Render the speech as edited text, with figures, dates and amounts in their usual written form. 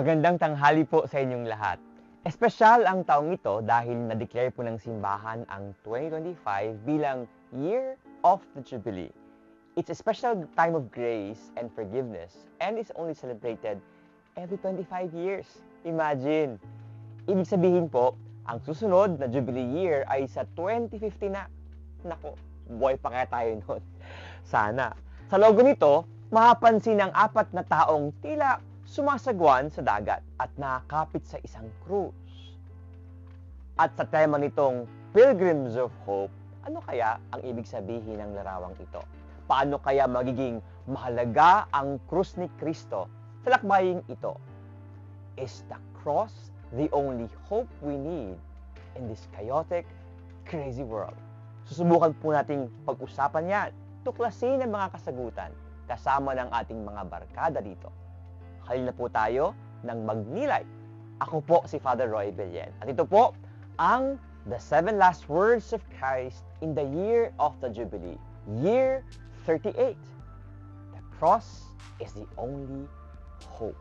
Magandang tanghali po sa inyong lahat. Espesyal ang taong ito dahil na-declare po ng simbahan ang 2025 bilang Year of the Jubilee. It's a special time of grace and forgiveness and is only celebrated every 25 years. Imagine! Ibig sabihin po, ang susunod na Jubilee Year ay sa 2050 na. Nako, buhay pa kaya tayo nun? Sana. Sa logo nito, mapapansin ang 4 na taong tila sumasagwan sa dagat at nakakapit sa isang krus. At sa tema nitong Pilgrims of Hope, ano kaya ang ibig sabihin ng larawang ito? Paano kaya magiging mahalaga ang krus ni Kristo sa lakbaying ito? Is the cross the only hope we need in this chaotic, crazy world? Susubukan po nating pag-usapan yan, tuklasin ang mga kasagutan kasama ng ating mga barkada dito. Halina po tayo ng magnilay. Ako po si Father Roy Belien. At ito po ang The 7 Last Words of Christ in the Year of the Jubilee, Year 38. The cross is the only hope.